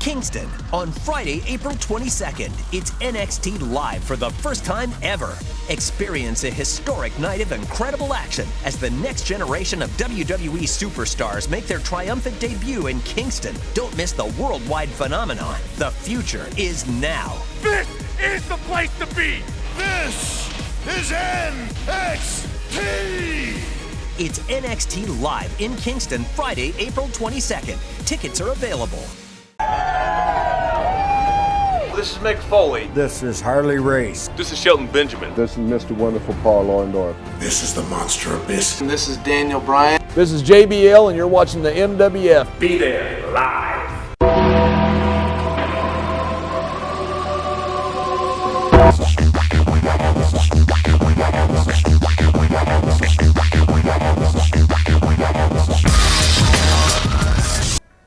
Kingston on Friday, April 22nd. It's NXT Live for the first time ever. Experience a historic night of incredible action as the next generation of WWE superstars make their triumphant debut in Kingston. Don't miss the worldwide phenomenon. The future is now. This is the place to be! This is NXT! It's NXT Live in Kingston, Friday, April 22nd. Tickets are available. This is Mick Foley. This is Harley Race. This is Shelton Benjamin. This is Mr. Wonderful Paul Orndorff. This is the Monster Abyss. And this is Daniel Bryan. This is JBL, and you're watching the MWF. Be there live.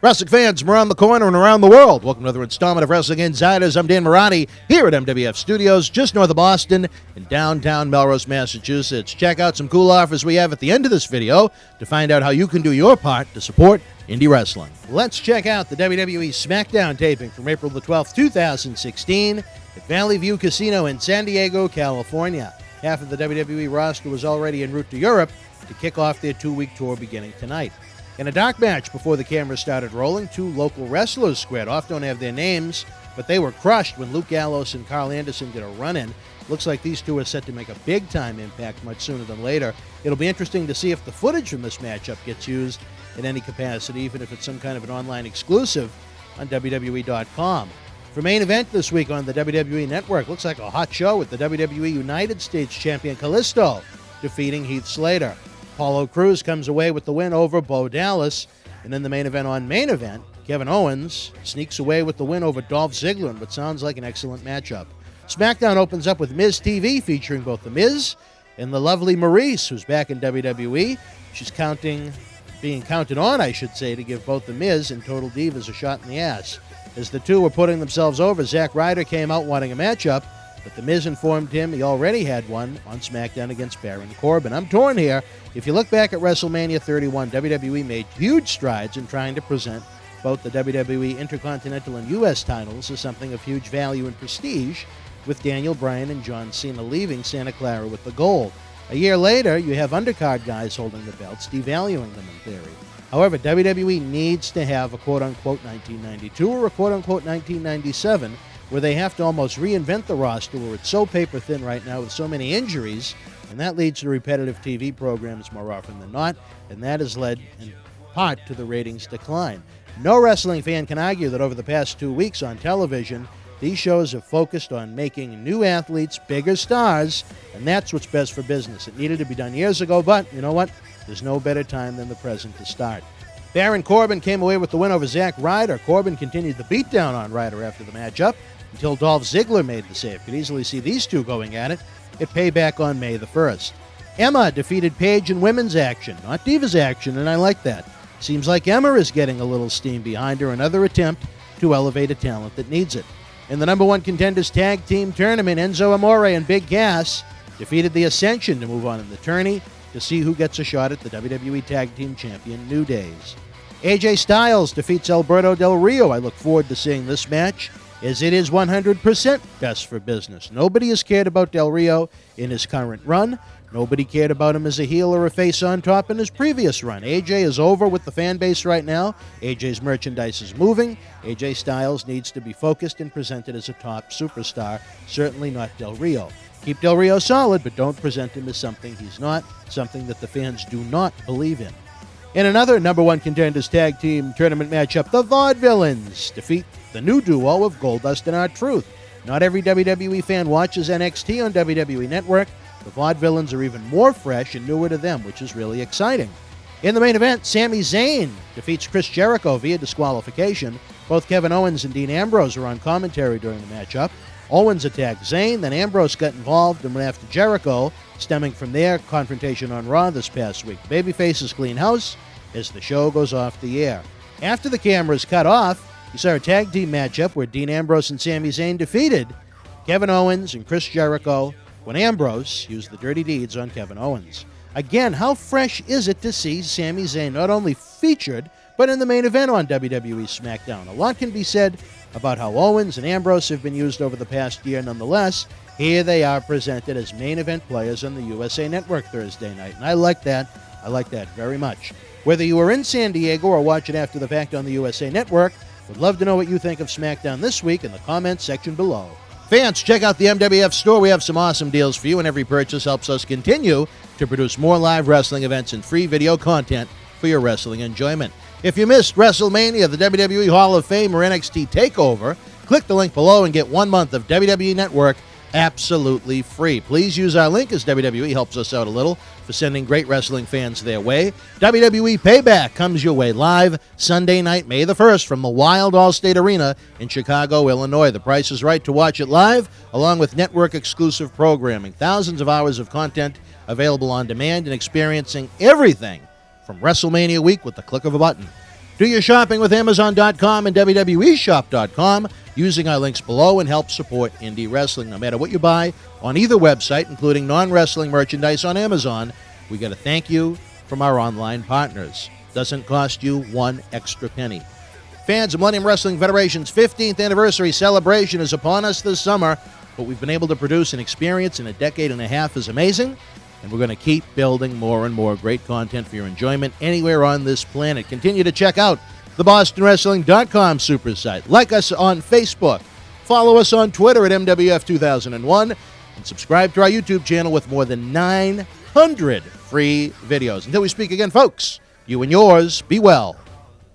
Wrestling fans from around the corner and around the world, welcome to another installment of Wrestling Insiders. I'm Dan Marani here at MWF Studios, just north of Boston in downtown Melrose, Massachusetts. Check out some cool offers we have at the end of this video to find out how you can do your part to support indie wrestling. Let's check out the WWE SmackDown taping from April the 12th, 2016 at Valley View Casino in San Diego, California. Half of the WWE roster was already en route to Europe to kick off their two-week tour beginning tonight. In a dark match before the cameras started rolling, two local wrestlers squared off. Don't have their names, but they were crushed when Luke Gallows and Carl Anderson did a run-in. Looks like these two are set to make a big-time impact much sooner than later. It'll be interesting to see if the footage from this matchup gets used in any capacity, even if it's some kind of an online exclusive on WWE.com. For main event this week on the WWE Network, looks like a hot show with the WWE United States Champion Kalisto defeating Heath Slater. Apollo Crews comes away with the win over Bo Dallas. And in the main event, Kevin Owens sneaks away with the win over Dolph Ziggler in what sounds like an excellent matchup. SmackDown opens up with Miz TV featuring both The Miz and the lovely Maurice, who's back in WWE. She's being counted on, to give both The Miz and Total Divas a shot in the ass. As the two were putting themselves over, Zack Ryder came out wanting a matchup, but The Miz informed him he already had one on SmackDown against Baron Corbin. I'm torn here. If you look back at WrestleMania 31, WWE made huge strides in trying to present both the WWE Intercontinental and U.S. titles as something of huge value and prestige, with Daniel Bryan and John Cena leaving Santa Clara with the gold. A year later, you have undercard guys holding the belts, devaluing them in theory. However, WWE needs to have a quote-unquote 1992 or a quote-unquote 1997 where they have to almost reinvent the roster, where it's so paper thin right now with so many injuries, and that leads to repetitive TV programs more often than not, and that has led in part to the ratings decline. No wrestling fan can argue that over the past 2 weeks on television, these shows have focused on making new athletes bigger stars, and that's what's best for business. It needed to be done years ago, but you know what? There's no better time than the present to start. Baron Corbin came away with the win over Zack Ryder. Corbin continued the beatdown on Ryder after the matchup until Dolph Ziggler made the save. Could easily see these two going at it at Payback on May the 1st. Emma defeated Paige in women's action, not Divas action, and I like that. Seems like Emma is getting a little steam behind her, another attempt to elevate a talent that needs it. In the number one contenders tag team tournament, Enzo Amore and Big Cass defeated the Ascension to move on in the tourney to see who gets a shot at the WWE Tag Team Champion New Days. AJ Styles defeats Alberto Del Rio. I look forward to seeing this match, as it is 100% best for business. Nobody has cared about Del Rio in his current run. Nobody cared about him as a heel or a face on top in his previous run. AJ is over with the fan base right now. AJ's merchandise is moving. AJ Styles needs to be focused and presented as a top superstar, certainly not Del Rio. Keep Del Rio solid, but don't present him as something he's not, something that the fans do not believe in. In another number one contenders tag team tournament matchup, the Vaudevillains defeat the new duo of Goldust and R-Truth. Not every WWE fan watches NXT on WWE Network. The Vaudevillains are even more fresh and newer to them, which is really exciting. In the main event, Sami Zayn defeats Chris Jericho via disqualification. Both Kevin Owens and Dean Ambrose were on commentary during the matchup. Owens attacked Zayn, then Ambrose got involved and went after Jericho, stemming from their confrontation on Raw this past week. Babyfaces clean house as the show goes off the air. After the cameras cut off, you saw a tag team matchup where Dean Ambrose and Sami Zayn defeated Kevin Owens and Chris Jericho when Ambrose used the dirty deeds on Kevin Owens. Again, how fresh is it to see Sami Zayn not only featured, but in the main event on WWE SmackDown. A lot can be said about how Owens and Ambrose have been used over the past year. Nonetheless, here they are presented as main event players on the USA Network Thursday night, and I like that. I like that very much. Whether you were in San Diego or watching after the fact on the USA Network, would love to know what you think of SmackDown this week in the comments section below. Fans, check out the MWF store. We have some awesome deals for you, and every purchase helps us continue to produce more live wrestling events and free video content for your wrestling enjoyment. If you missed WrestleMania, the WWE Hall of Fame, or NXT TakeOver, click the link below and get 1 month of WWE Network absolutely free. Please use our link, as WWE helps us out a little for sending great wrestling fans their way. WWE Payback comes your way live Sunday night, May the 1st, from the Wild Allstate Arena in Chicago, Illinois. The price is right to watch it live, along with network-exclusive programming. Thousands of hours of content available on demand, and experiencing everything from WrestleMania week with the click of a button. Do your shopping with Amazon.com and WWEshop.com using our links below, and help support indie wrestling. No matter what you buy on either website, including non-wrestling merchandise on Amazon, we got a thank you from our online partners. Doesn't cost you one extra penny. Fans, the Millennium Wrestling Federation's 15th anniversary celebration is upon us this summer. What we've been able to produce and experience in a decade and a half is amazing, and we're going to keep building more and more great content for your enjoyment anywhere on this planet. Continue to check out the BostonWrestling.com super site. Like us on Facebook. Follow us on Twitter at MWF2001. And subscribe to our YouTube channel with more than 900 free videos. Until we speak again, folks, you and yours, be well.